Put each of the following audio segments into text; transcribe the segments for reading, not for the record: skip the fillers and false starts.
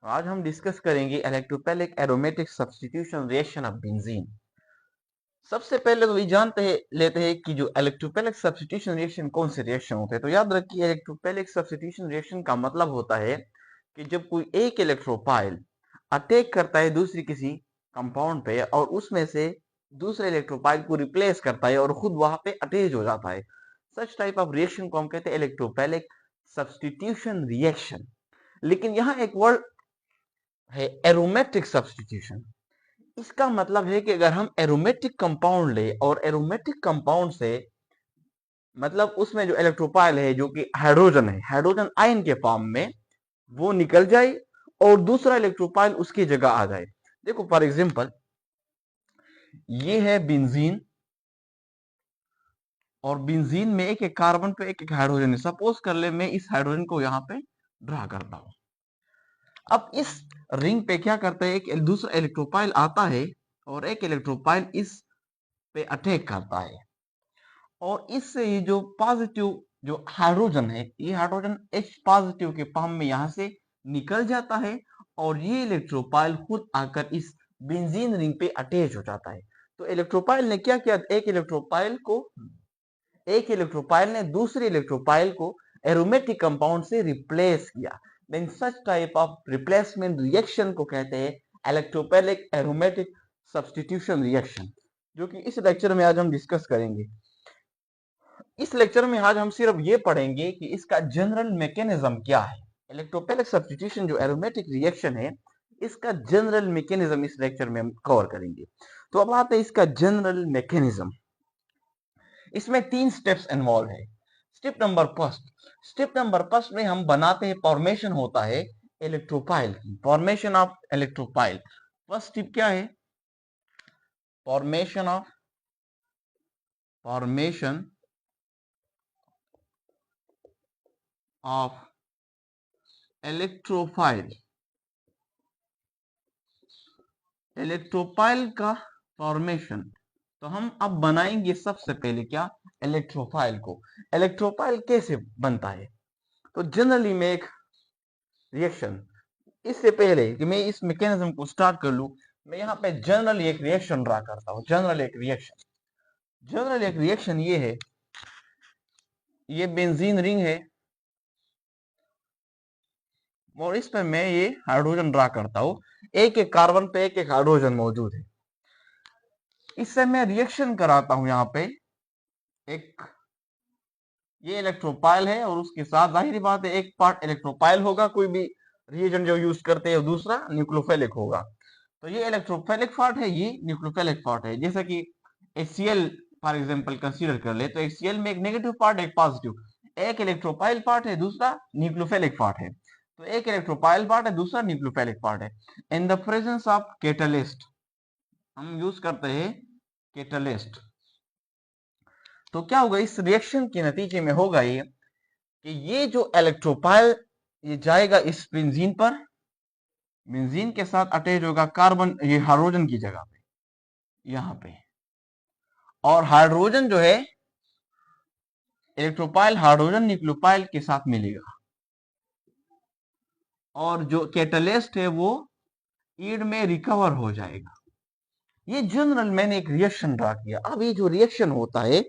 आज हम डिस्कस करेंगे electrophilic aromatic substitution reaction of benzene. सबसे पहले तो ये लेते हैं कि जो इलेक्ट्रोफिलिक सब्स्टिट्यूशन रिएक्शन कौन से रिएक्शन होते हैं। तो याद रखिए, इलेक्ट्रोफिलिक सब्स्टिट्यूशन रिएक्शन का मतलब होता है कि जब कोई एक इलेक्ट्रोफाइल अटैक करता है दूसरी किसी कंपाउंड पे और उसमें से दूसरे इलेक्ट्रोफाइल को रिप्लेस करता है और खुद वहां पे अटैच हो जाता है, सच टाइप ऑफ रिएक्शन को हम कहते हैं इलेक्ट्रोफिलिक सब्स्टिट्यूशन रिएक्शन। लेकिन यहाँ एक वर्ड है एरोमेटिक सब्स्टिट्यूशन। इसका मतलब है कि अगर हम एरोमेटिक कंपाउंड ले और एरोमेटिक कंपाउंड से मतलब उसमें जो इलेक्ट्रोफाइल है जो कि हाइड्रोजन है, हाइड्रोजन आयन के फॉर्म में वो निकल जाए और दूसरा इलेक्ट्रोफाइल उसकी जगह आ जाए। देखो फॉर एग्जांपल, ये है बेंजीन और बेंजीन में एक एक कार्बन पे एक एक हाइड्रोजन है। सपोज कर ले मैं इस हाइड्रोजन को यहाँ पे ड्रा करता हूं। अब इस रिंग पे क्या करता है, एक दूसरा इलेक्ट्रोफाइल आता है और एक इलेक्ट्रोफाइल इस पे अटैक करता है और इससे ये जो पॉजिटिव जो हाइड्रोजन है, ये हाइड्रोजन H पॉजिटिव के फॉर्म में यहां से निकल जाता है और ये इलेक्ट्रोफाइल खुद आकर इस बेंजीन रिंग पे अटैच हो जाता है। तो इलेक्ट्रोफाइल ने क्या किया, एक इलेक्ट्रोफाइल ने दूसरे इलेक्ट्रोफाइल को एरोमेटिक कंपाउंड से रिप्लेस किया। Then such type of replacement reaction को कहते हैं इलेक्ट्रोफिलिक एरोमेटिक सब्स्टिट्यूशन रिएक्शन, जो कि इस लेक्चर में आज हम डिस्कस करेंगे। इस लेक्चर में आज हम सिर्फ ये पढ़ेंगे कि इसका जनरल मैकेनिज्म क्या है। इलेक्ट्रोफिलिक सब्स्टिट्यूशन जो एरोमेटिक रिएक्शन है, इसका जनरल मैकेनिज्म इस लेक्चर में हम कवर करेंगे। तो अब आते हैं इसका जनरल मैकेनिज्म। इसमें 3 स्टेप्स इन्वॉल्व है। स्टेप नंबर फर्स्ट में हम बनाते हैं, फॉर्मेशन होता है इलेक्ट्रोफाइल की, formation of electrophile. First step क्या है, फॉर्मेशन ऑफ इलेक्ट्रोफाइल। इलेक्ट्रोफाइल का फॉर्मेशन, तो हम अब बनाएंगे सबसे पहले क्या, इलेक्ट्रोफाइल को। इलेक्ट्रोफाइल कैसे बनता है, तो जनरली में एक रिएक्शन, इससे पहले कि मैं इस मैकेनिज्म को स्टार्ट कर लूं, मैं यहाँ पे जनरली एक रिएक्शन ड्रा करता हूँ। जनरल एक रिएक्शन ये है, ये बेंजीन रिंग है और इस पर मैं ये हाइड्रोजन ड्रा करता हूँ। एक एक कार्बन पे एक एक हाइड्रोजन मौजूद है। इससे मैं रिएक्शन कराता हूं, यहाँ पे एक ये इलेक्ट्रोफाइल है और उसके साथ जाहिर बात है एक पार्ट इलेक्ट्रोफाइल होगा, कोई भी रिएजेंट जो यूज करते हैं, दूसरा न्यूक्लियोफिलिक होगा। तो ये इलेक्ट्रोफिलिक पार्ट है, ये न्यूक्लियोफिलिक पार्ट है। जैसे कि HCl फॉर एग्जांपल कंसीडर कर ले, तो HCl में एक नेगेटिव पार्ट एक पॉजिटिव, एक इलेक्ट्रोफाइल पार्ट है, दूसरा न्यूक्लियोफिलिक पार्ट है। तो एक इलेक्ट्रोफाइल पार्ट है, दूसरा न्यूक्लियोफिलिक पार्ट है। In the presence of catalyst, हम यूज करते हैं कैटलिस्ट। तो क्या होगा, इस रिएक्शन के नतीजे में होगा ये कि ये जो इलेक्ट्रोफाइल ये जाएगा इस बेंजीन पर, बेंजीन के साथ अटैच होगा कार्बन, ये हाइड्रोजन की जगह पे यहां पे, और हाइड्रोजन जो है इलेक्ट्रोफाइल हाइड्रोजन न्यूक्लियोफाइल के साथ मिलेगा और जो कैटलिस्ट है वो ईड में रिकवर हो जाएगा। ये जनरल मैंने एक रिएक्शन ड्रा किया। अब ये जो रिएक्शन होता है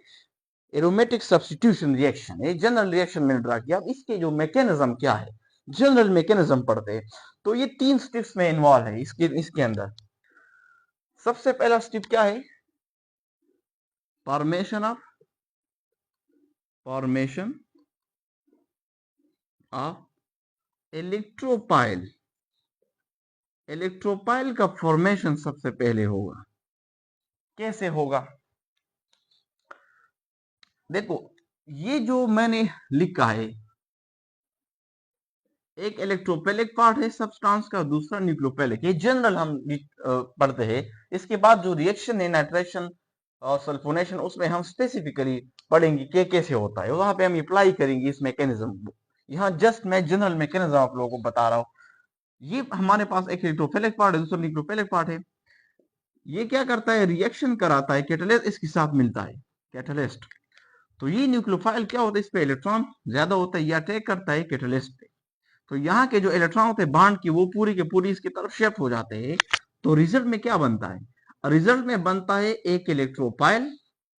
एरोमेटिक सब्स्टिट्यूशन रिएक्शन, ये जनरल रिएक्शन मैंने ड्रा किया। अब इसके जो मैकेनिज्म क्या है, जनरल मैकेनिज्म पढ़ते हैं। तो ये 3 स्टेप्स में इन्वॉल्व है इसके अंदर। सबसे पहला स्टेप क्या है, फॉर्मेशन ऑफ इलेक्ट्रोफाइल। इलेक्ट्रोफाइल का फॉर्मेशन सबसे पहले होगा। कैसे होगा, देखो ये जो मैंने लिखा है, एक इलेक्ट्रोफिलिक पार्ट है सब्सटेंस का, दूसरा न्यूक्लियोफिलिक। ये जनरल हम पढ़ते हैं। इसके बाद जो रिएक्शन है नाइट्रेशन और सल्फोनेशन, उसमें हम स्पेसिफिकली पढ़ेंगे कि कैसे होता है, वहां पे हम अप्लाई करेंगे इस मैकेनिज्म को। यहाँ जस्ट मैं जनरल मैकेनिज्म आप लोगों को बता रहा हूँ। ये हमारे पास एक इलेक्ट्रोफिलिक पार्ट है, दूसरा न्यूक्लियोफिलिक पार्ट है। ये क्या करता है, रिएक्शन कराता है, कैटलिस्ट इसके साथ मिलता है, कैटलिस्ट। तो ये न्यूक्लियोफाइल क्या होता है, इस पे इलेक्ट्रॉन ज्यादा होता है, ये अटैक करता है कैटलिस्ट पे। तो यहाँ के जो इलेक्ट्रॉन होते हैं बॉन्ड की वो पूरी के पूरी इसकी तरफ शिफ्ट हो जाते हैं। तो रिजल्ट में क्या बनता है? रिजल्ट में बनता है एक इलेक्ट्रोपाइल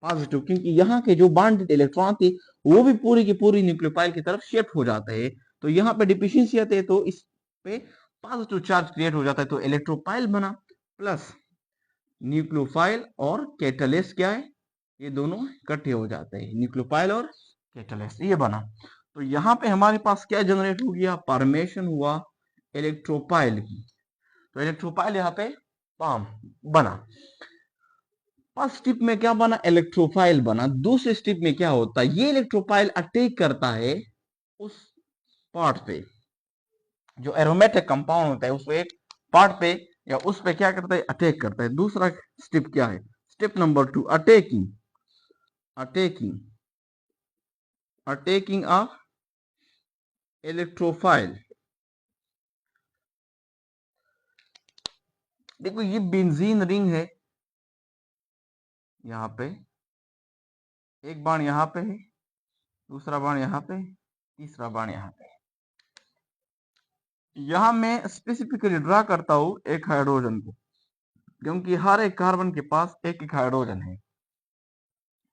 पॉजिटिव, क्योंकि यहाँ के जो बॉन्डेड इलेक्ट्रॉन थे वो भी पूरी की पूरी न्यूक्लियोफाइल की तरफ शिफ्ट हो जाते हैं। तो यहाँ पे डिफिशियंसी आती है तो इस पे पॉजिटिव चार्ज क्रिएट हो जाता है, तो इलेक्ट्रोपाइल बना प्लस न्यूक्लियोफाइल और कैटलिस्ट क्या है, ये दोनों इकट्ठे हो जाते हैं, न्यूक्लियोफाइल और कैटलिस्ट ये बना। तो यहाँ पे हमारे पास क्या जनरेट हो गया? फॉर्मेशन हुआ इलेक्ट्रोपाइल की। तो इलेक्ट्रोपाइल यहाँ पे पाम बना। फर्स्ट स्टेप में क्या बना? इलेक्ट्रोफाइल बना। दूसरे स्टेप में क्या होता है? ये इलेक्ट्रोफाइल अटैक करता है उस पार्ट पे जो एरोमेटिक कंपाउंड होता है, उस एक पार्ट पे या उस पे क्या करता है? अटैक करता है। दूसरा स्टेप क्या है? Step number 2 attacking of electrophile. देखो ये बेंजीन रिंग है, यहाँ पे एक बाण यहाँ पे है, दूसरा बाण यहाँ पे, तीसरा बाण यहाँ पे। यहां मैं स्पेसिफिकली ड्रा करता हूं एक हाइड्रोजन को, क्योंकि हर एक कार्बन के पास एक एक हाइड्रोजन है।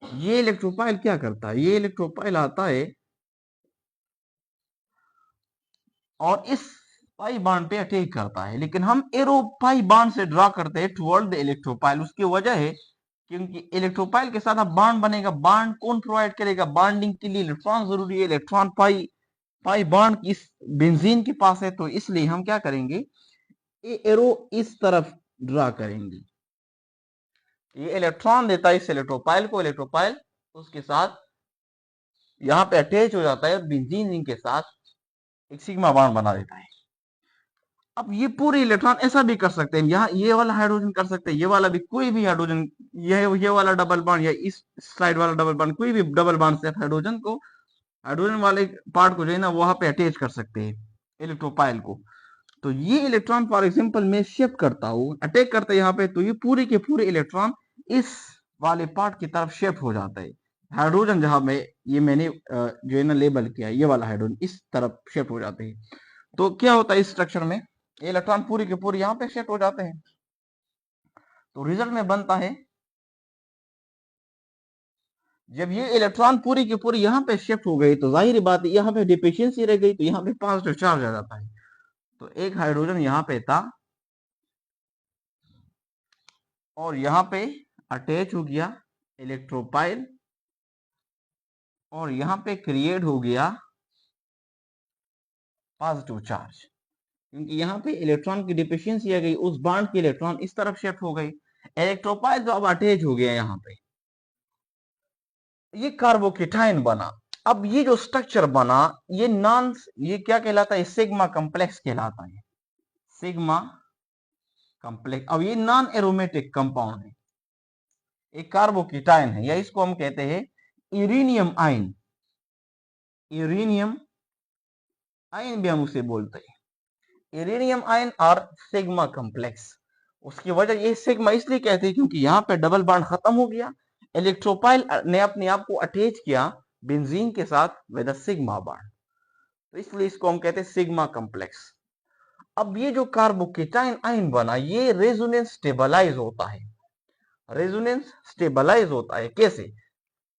ये इलेक्ट्रोफाइल क्या करता है? ये इलेक्ट्रोफाइल आता है और इस पाई बाण पे अटैक करता है, लेकिन हम एरो पाई बाण से ड्रा करते हैं टुवर्ड द इलेक्ट्रोफाइल। उसकी वजह है क्योंकि इलेक्ट्रोफाइल के साथ अब बॉन्ड बनेगा। बॉन्ड कौन प्रोवाइड करेगा? बॉन्डिंग के लिए इलेक्ट्रॉन जरूरी है। इलेक्ट्रॉन पाई बॉन्ड इस बेंजीन के पास है, तो इसलिए हम क्या करेंगे? ये एरो इस तरफ ड्रा करेंगे। ये इलेक्ट्रॉन देता है इस इलेक्ट्रोफाइल को, इलेक्ट्रोफाइल उसके साथ यहाँ पे अटैच हो जाता है और बेंजीन रिंग के साथ एक सिग्मा बॉन्ड बना देता है। अब ये पूरे इलेक्ट्रॉन ऐसा भी कर सकते हैं, यहाँ ये वाला हाइड्रोजन कर सकते हैं, ये वाला भी, कोई भी हाइड्रोजन, ये वाला डबल बॉन्ड या इस साइड वाला डबल बॉन्ड, कोई भी डबल बॉन्ड से हाइड्रोजन वाले पार्ट को जो है ना वहां पे अटैच कर सकते हैं इलेक्ट्रोफाइल को। तो ये इलेक्ट्रॉन फॉर एग्जांपल मैं शिफ्ट करता हूँ, अटैक करता है यहाँ पे, तो ये पूरे के पूरे इलेक्ट्रॉन इस वाले पार्ट की तरफ शिफ्ट हो जाता है। हाइड्रोजन जहां में ये मैंने जो है ना लेबल किया, ये वाला हाइड्रोजन इस तरफ शिफ्ट हो जाते हैं। तो क्या होता है इस स्ट्रक्चर में? इलेक्ट्रॉन पूरी के पूरे यहाँ पे शिफ्ट हो जाते हैं। तो रिजल्ट में बनता है जब ये इलेक्ट्रॉन पूरी की पूरी यहाँ पे शिफ्ट हो गई, तो जाहिर बात है यहाँ पे डिफिशियंसी रह गई, तो यहाँ पे पॉजिटिव चार्ज आ जाता है। तो एक हाइड्रोजन यहाँ पे था और यहाँ पे अटैच हो गया इलेक्ट्रोपाइल और यहाँ पे क्रिएट हो गया पॉजिटिव चार्ज, क्योंकि यहाँ पे इलेक्ट्रॉन की डिफिशियंसी आ गई, उस बॉन्ड की इलेक्ट्रॉन इस तरफ शिफ्ट हो गई, इलेक्ट्रोपाइल तो अब अटैच हो गया यहाँ पे, ये कार्बोकेटाइन बना। अब ये जो स्ट्रक्चर बना ये क्या कहलाता है? सिग्मा कॉम्प्लेक्स कहलाता है, सिग्मा कॉम्प्लेक्स। अब ये नॉन एरोमेटिक कंपाउंड है, एक कार्बोकेटाइन है, या इसको हम कहते हैं यूरेनियम आयन। यूरेनियम आयन भी हम उसे बोलते हैं, यूरेनियम आयन और सिग्मा कॉम्प्लेक्स। उसकी वजह ये सिग्मा इसलिए कहते हैं क्योंकि यहाँ पे डबल बॉन्ड खत्म हो गया, इलेक्ट्रोपाइल ने अपने आप को अटैच किया बेंजीन के साथ विद सिग्मा बॉन्ड, तो इसलिए इसको हम कहते हैं सिग्मा कॉम्प्लेक्स। अब ये जो कार्बोकेटाइन आयन बना, ये रेजोनेंस स्टेबलाइज होता है। रेजोनेंस स्टेबलाइज होता है कैसे?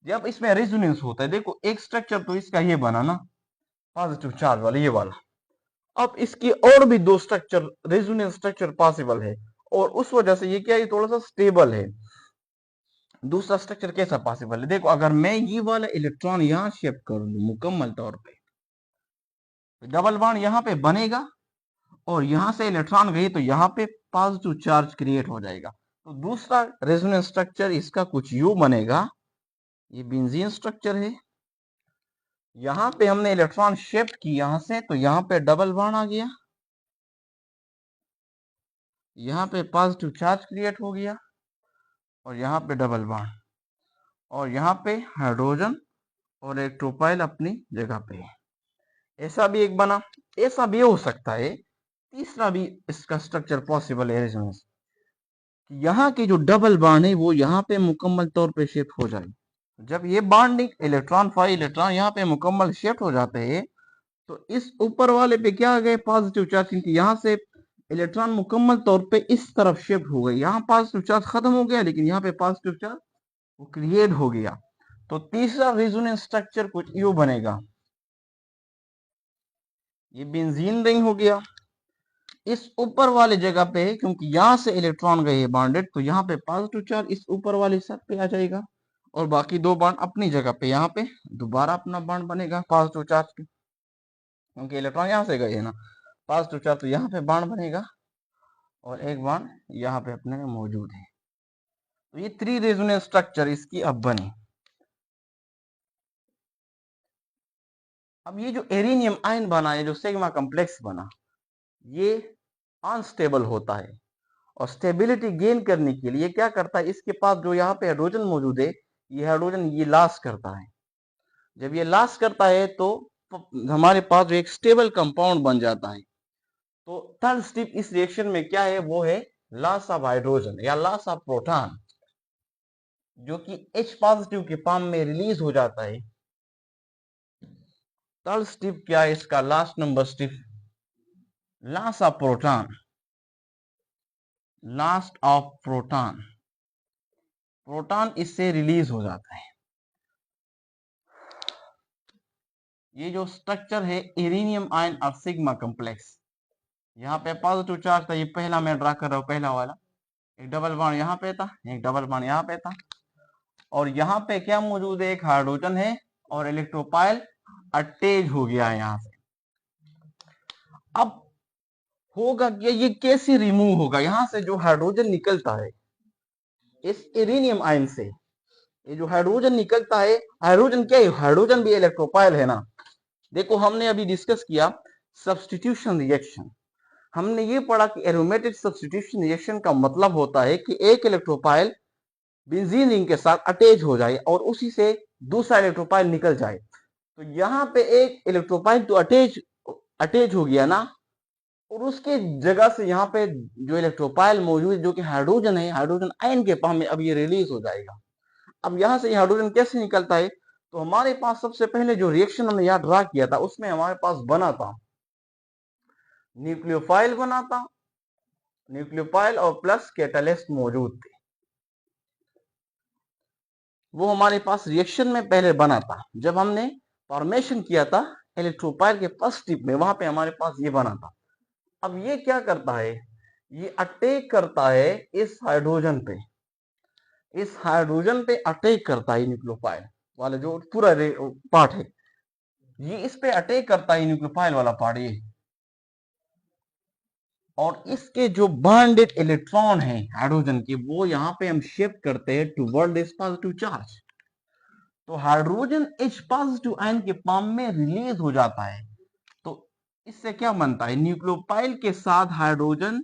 जब इसमें रेजोनेंस होता है, देखो एक स्ट्रक्चर तो इसका ये बना ना पॉजिटिव चार्ज वाला, ये वाला। अब इसकी और भी दो स्ट्रक्चर रेजोनेंस स्ट्रक्चर पॉसिबल है, और उस वजह से ये क्या, ये थोड़ा सा स्टेबल है। दूसरा स्ट्रक्चर कैसा पॉसिबल है? देखो अगर मैं ये वाला इलेक्ट्रॉन यहां शिफ्ट कर दूं मुकम्मल तौर पे, डबल बॉन्ड यहां पे बनेगा और यहां से इलेक्ट्रॉन गई तो यहां पे पॉजिटिव चार्ज क्रिएट हो जाएगा। तो दूसरा रेजोनेंस स्ट्रक्चर इसका कुछ यूं बनेगा, ये बेंजीन स्ट्रक्चर है, यहां पे हमने इलेक्ट्रॉन शिफ्ट की यहां से, तो यहां पे डबल बॉन्ड आ गया, यहां पे पॉजिटिव चार्ज क्रिएट हो गया और यहां पे डबल बॉन्ड, और यहां पे हाइड्रोजन और इलेक्ट्रोपाइल अपनी जगह पे है। ऐसा भी एक बना, ऐसा भी हो सकता है। तीसरा भी इसका स्ट्रक्चर पॉसिबल है रेजोनेंस, यहाँ की जो डबल बॉन्ड है वो यहाँ पे मुकम्मल तौर पे शिफ्ट हो जाए। जब ये बॉन्डिंग इलेक्ट्रॉन यहाँ पे मुकम्मल शिफ्ट हो जाते हैं, तो तो इस ऊपर वाले पे क्या आ गए पॉजिटिव चार्ज, क्योंकि यहाँ से इलेक्ट्रॉन मुकम्मल तौर पे इस तरफ शिफ्ट हो गई। यहाँ पॉजिटिव चार्ज खत्म हो गया, लेकिन यहाँ पे पॉजिटिव चार्ज वो क्रिएट हो गया। तो तीसरा रेजोनेंस स्ट्रक्चर कुछ यूं बनेगा, ये बेंजीन रिंग हो गया। इस ऊपर वाले जगह पे क्योंकि यहां से इलेक्ट्रॉन गए बॉन्डेड, तो यहाँ पे पॉजिटिव चार्ज इस ऊपर वाले साइड पे आ जाएगा और बाकी दो बॉन्ड अपनी जगह पे यहाँ पे दोबारा अपना बॉन्ड बनेगा पॉजिटिव चार्ज के, क्योंकि इलेक्ट्रॉन यहाँ से गए है ना। पॉजिटिव चार्ज तो यहाँ पे बॉन्ड बनेगा और एक बॉन्ड यहाँ पे अपने में मौजूद है। तो ये 3 रेजोनेंस स्ट्रक्चर इसकी अब बनी। अब ये जो एरिनियम आयन बना है, जो सिग्मा कॉम्प्लेक्स बना, ये अनस्टेबल होता है और स्टेबिलिटी गेन करने के लिए क्या करता है, इसके पास जो यहाँ पे हाइड्रोजन मौजूद है, ये हाइड्रोजन ये लॉस करता है। जब ये लॉस करता है तो हमारे पास जो एक स्टेबल कंपाउंड बन जाता है। तो थर्ड स्टेप इस रिएक्शन में क्या है, वो है लॉस ऑफ हाइड्रोजन या लॉस ऑफ प्रोटॉन, जो कि H पॉजिटिव के फॉर्म में रिलीज हो जाता है। थर्ड स्टेप क्या है इसका, last number step, loss of proton, last of proton, proton इससे रिलीज हो जाता है। ये जो स्ट्रक्चर है एरिनियम आयन और सिग्मा कॉम्प्लेक्स, यहाँ पे पॉजिटिव चार्ज था, ये पहला मैं ड्रा कर रहा हूँ, पहला वाला, एक डबल बॉन्ड यहाँ पे था, एक डबल बॉन्ड यहाँ पे था, और यहाँ पे क्या मौजूद है, एक हाइड्रोजन है और इलेक्ट्रोपाइल अटैच हो गया है यहाँ से। अब होगा कि ये कैसे रिमूव होगा, यहाँ से जो हाइड्रोजन निकलता है इस एरिनियम आयन से, ये जो हाइड्रोजन निकलता है, हाइड्रोजन क्या है, हाइड्रोजन भी इलेक्ट्रोपाइल है ना। देखो हमने अभी डिस्कस किया सब्स्टिट्यूशन रिएक्शन, हमने ये पढ़ा कि एरोमेटिक सब्स्टिट्यूशन रिएक्शन का मतलब होता है कि एक इलेक्ट्रोपाइल बेंजीन रिंग के साथ अटैच हो जाए और उसी से दूसरा इलेक्ट्रोपाइल निकल जाए। तो यहाँ पे एक इलेक्ट्रोपाइल तो अटैच हो गया ना, और उसके जगह से यहाँ पे जो इलेक्ट्रोपाइल मौजूद जो कि हाइड्रोजन है, हाइड्रोजन आयन के फॉर्म में अब ये रिलीज हो जाएगा। अब यहाँ से हाइड्रोजन कैसे निकलता है, तो हमारे पास सबसे पहले जो रिएक्शन हमने यहाँ ड्रा किया था उसमें हमारे पास बना था न्यूक्लियोफाइल बना था, न्यूक्लियोफाइल और प्लस कैटालिस्ट मौजूद थे। वो हमारे पास रिएक्शन में पहले बना था, जब हमने फॉर्मेशन किया था इलेक्ट्रोपाइल के फर्स्ट स्टेप में, वहां पे हमारे पास ये बना था। अब ये क्या करता है, ये अटैक करता है इस हाइड्रोजन पे, इस हाइड्रोजन पे अटैक करता है न्यूक्लियोफाइल वाला जो पूरा पार्ट है, ये इस पे अटैक करता है न्यूक्लियोफाइल वाला पार्ट ये, और इसके जो बॉन्डेड इलेक्ट्रॉन है हाइड्रोजन के, वो यहाँ पे हम शिफ्ट करते हैं टुवर्ड दिस पॉजिटिव चार्ज। तो हाइड्रोजन H पॉजिटिव आयन के फॉर्म में रिलीज हो जाता है। तो इससे क्या बनता है, न्यूक्लियोफाइल के साथ हाइड्रोजन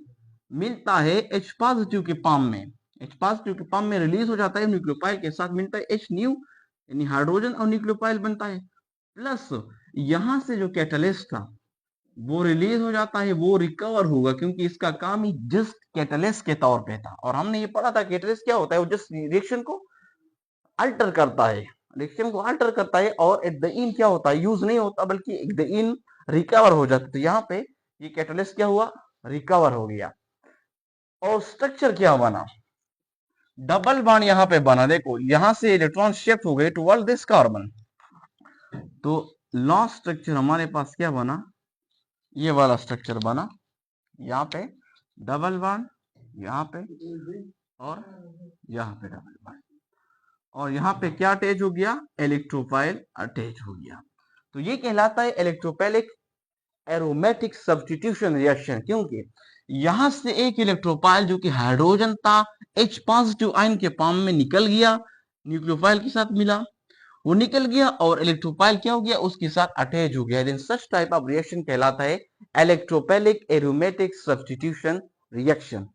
मिलता है H पॉजिटिव के फॉर्म में, H पॉजिटिव के फॉर्म में रिलीज हो जाता है, न्यूक्लियोफाइल के साथ मिलता है H न्यू, यानी हाइड्रोजन और न्यूक्लियोफाइल बनता है। प्लस यहां से जो कैटलिस्ट था वो रिलीज हो जाता है, वो रिकवर होगा, क्योंकि इसका काम ही जस्ट कैटलिस्ट के तौर पे था। और हमने ये पढ़ा था कैटलिस्ट क्या होता है, वो जस्ट रिएक्शन को अल्टर करता है, रिएक्शन को अल्टर करता है, और एट द एंड क्या होता है, यूज नहीं होता बल्कि एट द एंड रिकवर हो जाता है। तो यहाँ पे ये कैटलिस्ट क्या हुआ, रिकवर हो गया। और स्ट्रक्चर क्या बना, डबल बॉन्ड यहाँ पे बना, देखो यहां से इलेक्ट्रॉन शिफ्ट हो गए टुवर्ड दिस कार्बन। तो लॉस्ट स्ट्रक्चर हमारे पास क्या बना, ये वाला स्ट्रक्चर बना, यहाँ पे डबल बॉन्ड, यहाँ पे और यहाँ पे डबल बॉन्ड, और यहाँ पे क्या अटैच हो गया, इलेक्ट्रोफाइल अटैच हो गया। तो ये कहलाता है इलेक्ट्रोफाइलिक एरोमेटिक सब्स्टिट्यूशन रिएक्शन, क्योंकि यहां से एक इलेक्ट्रोफाइल जो कि हाइड्रोजन था H पॉजिटिव आयन के फॉर्म में निकल गया, न्यूक्लियोफाइल के साथ मिला, वो निकल गया और इलेक्ट्रोफाइल क्या हो गया, उसके साथ अटैच हो गया। Then such type of reaction कहलाता है इलेक्ट्रोफाइलिक एरोमेटिक सब्स्टिट्यूशन रिएक्शन।